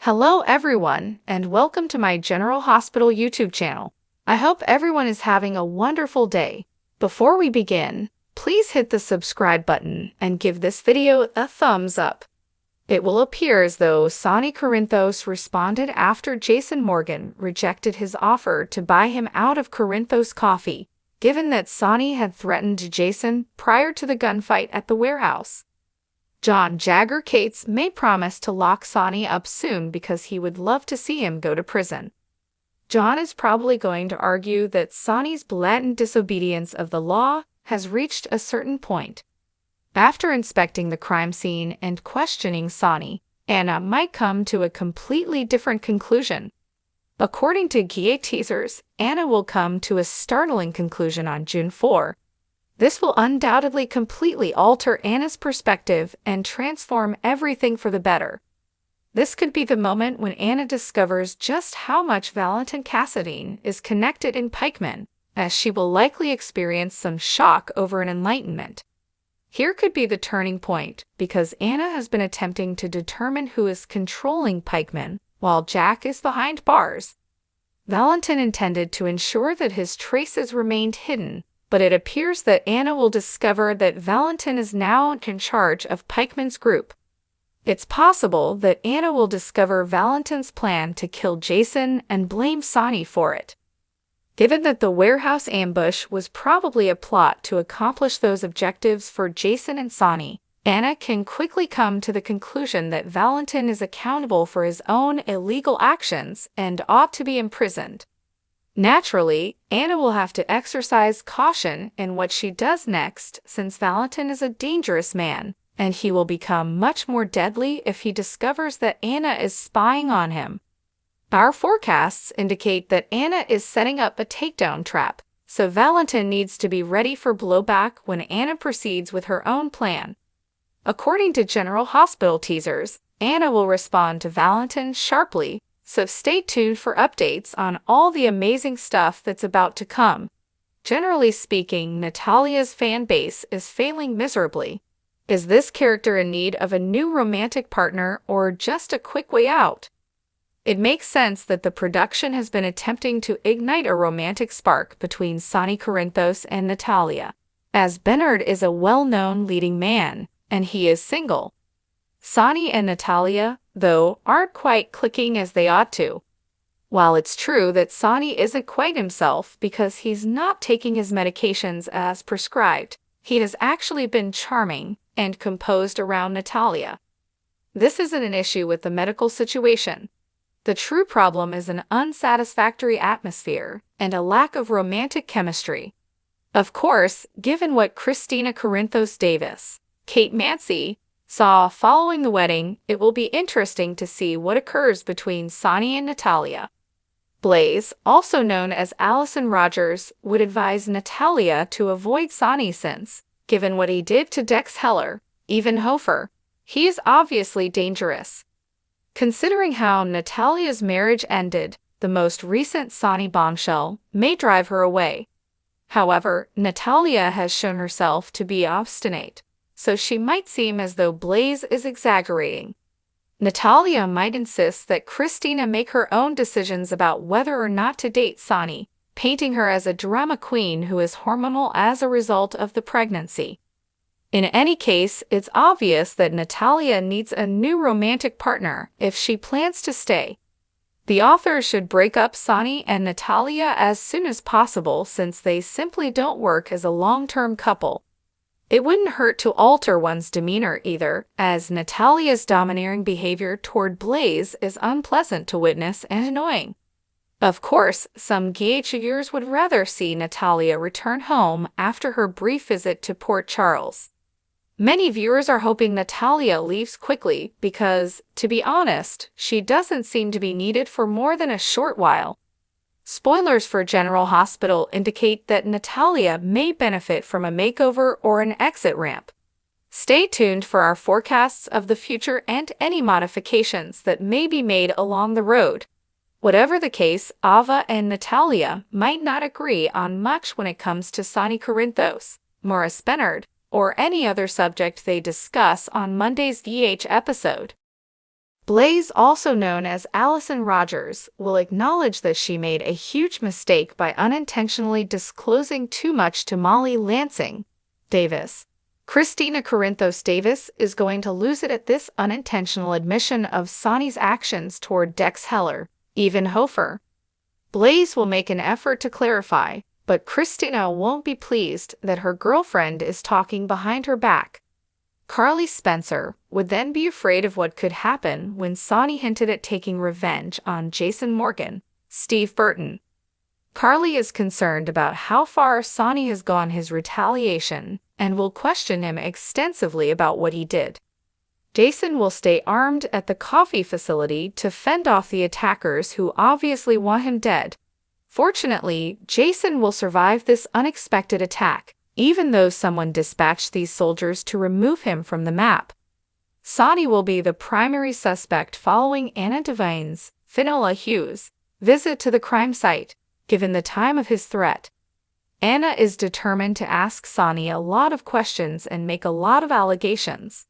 Hello everyone, and welcome to my General Hospital YouTube channel. I hope everyone is having a wonderful day. Before we begin, please hit the subscribe button and give this video a thumbs up. It will appear as though Sonny Corinthos responded after Jason Morgan rejected his offer to buy him out of Corinthos Coffee, given that Sonny had threatened Jason prior to the gunfight at the warehouse. John Jagger Cates may promise to lock Sonny up soon because he would love to see him go to prison. John is probably going to argue that Sonny's blatant disobedience of the law has reached a certain point. After inspecting the crime scene and questioning Sonny, Anna might come to a completely different conclusion. According to Guia teasers, Anna will come to a startling conclusion on June 4. This will undoubtedly completely alter Anna's perspective and transform everything for the better. This could be the moment when Anna discovers just how much Valentin Cassadine is connected in Pikeman, as she will likely experience some shock over an enlightenment. Here could be the turning point, because Anna has been attempting to determine who is controlling Pikeman, while Jack is behind bars. Valentin intended to ensure that his traces remained hidden, but it appears that Anna will discover that Valentin is now in charge of Pikeman's group. It's possible that Anna will discover Valentin's plan to kill Jason and blame Sonny for it. Given that the warehouse ambush was probably a plot to accomplish those objectives for Jason and Sonny, Anna can quickly come to the conclusion that Valentin is accountable for his own illegal actions and ought to be imprisoned. Naturally, Anna will have to exercise caution in what she does next, since Valentin is a dangerous man, and he will become much more deadly if he discovers that Anna is spying on him. Our forecasts indicate that Anna is setting up a takedown trap, so Valentin needs to be ready for blowback when Anna proceeds with her own plan. According to General Hospital teasers, Anna will respond to Valentin sharply, so stay tuned for updates on all the amazing stuff that's about to come. Generally speaking, Natalia's fan base is failing miserably. Is this character in need of a new romantic partner or just a quick way out? It makes sense that the production has been attempting to ignite a romantic spark between Sonny Corinthos and Natalia, as Bernard is a well-known leading man, and he is single. Sonny and Natalia, though, aren't quite clicking as they ought to. While it's true that Sonny isn't quite himself because he's not taking his medications as prescribed, he has actually been charming and composed around Natalia. This isn't an issue with the medical situation. The true problem is an unsatisfactory atmosphere and a lack of romantic chemistry. Of course, given what Christina Corinthos Davis, Kate Mancy, saw following the wedding, it will be interesting to see what occurs between Sonny and Natalia. Blaze, also known as Allison Rogers, would advise Natalia to avoid Sonny since, given what he did to Dex Heller, even Hofer, he is obviously dangerous. Considering how Natalia's marriage ended, the most recent Sonny bombshell may drive her away. However, Natalia has shown herself to be obstinate, so she might seem as though Blaze is exaggerating. Natalia might insist that Christina make her own decisions about whether or not to date Sonny, painting her as a drama queen who is hormonal as a result of the pregnancy. In any case, it's obvious that Natalia needs a new romantic partner if she plans to stay. The author should break up Sonny and Natalia as soon as possible since they simply don't work as a long-term couple. It wouldn't hurt to alter one's demeanor either, as Natalia's domineering behavior toward Blaze is unpleasant to witness and annoying. Of course, some GHers would rather see Natalia return home after her brief visit to Port Charles. Many viewers are hoping Natalia leaves quickly because, to be honest, she doesn't seem to be needed for more than a short while. Spoilers for General Hospital indicate that Natalia may benefit from a makeover or an exit ramp. Stay tuned for our forecasts of the future and any modifications that may be made along the road. Whatever the case, Ava and Natalia might not agree on much when it comes to Sonny Corinthos, Maurice Bernard, or any other subject they discuss on Monday's DH episode. Blaze, also known as Allison Rogers, will acknowledge that she made a huge mistake by unintentionally disclosing too much to Molly Lansing Davis. Christina Corinthos Davis is going to lose it at this unintentional admission of Sonny's actions toward Dex Heller, even Hofer. Blaze will make an effort to clarify, but Christina won't be pleased that her girlfriend is talking behind her back. Carly Spencer would then be afraid of what could happen when Sonny hinted at taking revenge on Jason Morgan, Steve Burton. Carly is concerned about how far Sonny has gone his retaliation and will question him extensively about what he did. Jason will stay armed at the coffee facility to fend off the attackers who obviously want him dead. Fortunately, Jason will survive this unexpected attack, even though someone dispatched these soldiers to remove him from the map. Sonny will be the primary suspect following Anna Devine's, Finola Hughes, visit to the crime site, given the time of his threat. Anna is determined to ask Sonny a lot of questions and make a lot of allegations.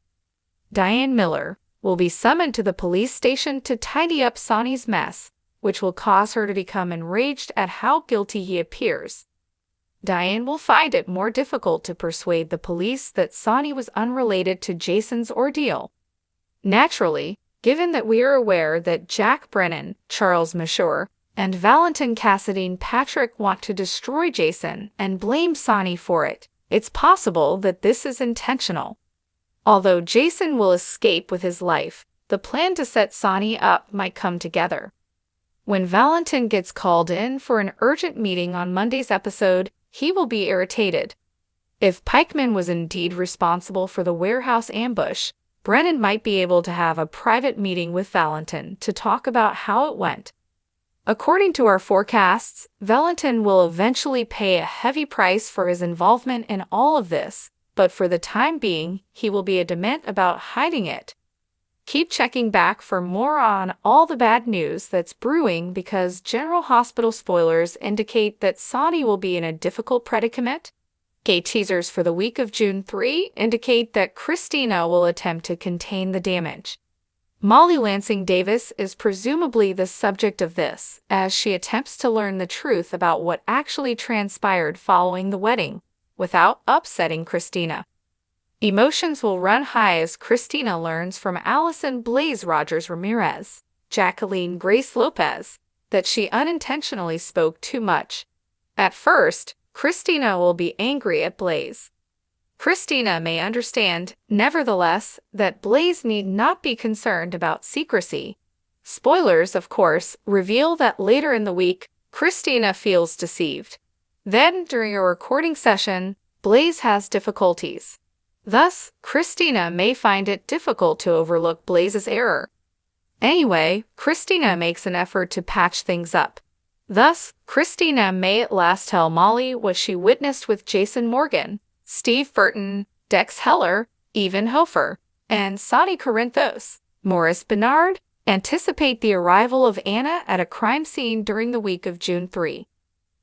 Diane Miller will be summoned to the police station to tidy up Sonny's mess, which will cause her to become enraged at how guilty he appears. Diane will find it more difficult to persuade the police that Sonny was unrelated to Jason's ordeal. Naturally, given that we are aware that Jack Brennan, Charles Mashur, and Valentin Patrick want to destroy Jason and blame Sonny for it, it's possible that this is intentional. Although Jason will escape with his life, the plan to set Sonny up might come together. When Valentin gets called in for an urgent meeting on Monday's episode, he will be irritated. If Pikeman was indeed responsible for the warehouse ambush, Brennan might be able to have a private meeting with Valentin to talk about how it went. According to our forecasts, Valentin will eventually pay a heavy price for his involvement in all of this, but for the time being, he will be adamant about hiding it. Keep checking back for more on all the bad news that's brewing because General Hospital spoilers indicate that Sonny will be in a difficult predicament. Gay teasers for the week of June 3 indicate that Christina will attempt to contain the damage. Molly Lansing Davis is presumably the subject of this, as she attempts to learn the truth about what actually transpired following the wedding, without upsetting Christina. Emotions will run high as Christina learns from Allison Blaze Rogers Ramirez, Jacqueline Grace Lopez, that she unintentionally spoke too much. At first, Christina will be angry at Blaze. Christina may understand, nevertheless, that Blaze need not be concerned about secrecy. Spoilers, of course, reveal that later in the week, Christina feels deceived. Then, during a recording session, Blaze has difficulties. Thus, Christina may find it difficult to overlook Blaze's error. Anyway, Christina makes an effort to patch things up. Thus, Christina may at last tell Molly what she witnessed with Jason Morgan, Steve Burton, Dex Heller, Even Hofer, and Sonny Corinthos. Morris Bernard anticipate the arrival of Anna at a crime scene during the week of June 3.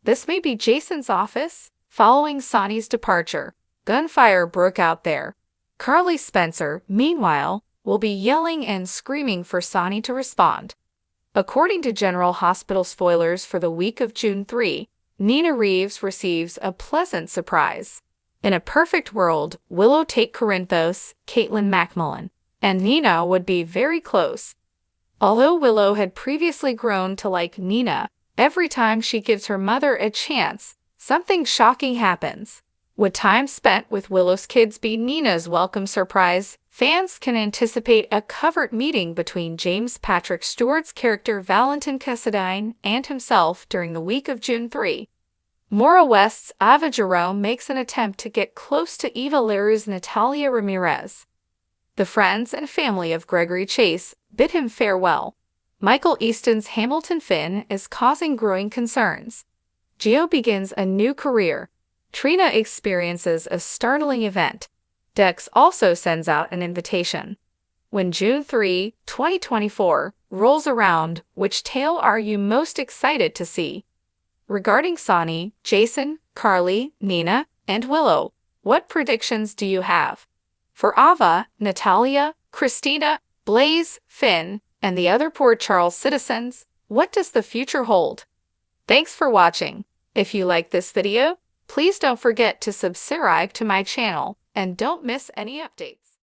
This may be Jason's office, following Sonny's departure. Gunfire broke out there. Carly Spencer, meanwhile, will be yelling and screaming for Sonny to respond. According to General Hospital spoilers for the week of June 3, Nina Reeves receives a pleasant surprise. In a perfect world, Willow take Corinthos, Caitlin Macmillan, and Nina would be very close. Although Willow had previously grown to like Nina, every time she gives her mother a chance, something shocking happens. Would time spent with Willow's kids be Nina's welcome surprise? Fans can anticipate a covert meeting between James Patrick Stewart's character Valentin Cassadine and himself during the week of June 3. Maura West's Ava Jerome makes an attempt to get close to Eva LaRue's Natalia Ramirez. The friends and family of Gregory Chase bid him farewell. Michael Easton's Hamilton Finn is causing growing concerns. Gio begins a new career. Trina experiences a startling event. Dex also sends out an invitation. When June 3, 2024, rolls around, which tale are you most excited to see? Regarding Sonny, Jason, Carly, Nina, and Willow, what predictions do you have? For Ava, Natalia, Christina, Blaze, Finn, and the other Port Charles citizens. What does the future hold? Thanks for watching. If you like this video, please don't forget to subscribe to my channel and don't miss any updates.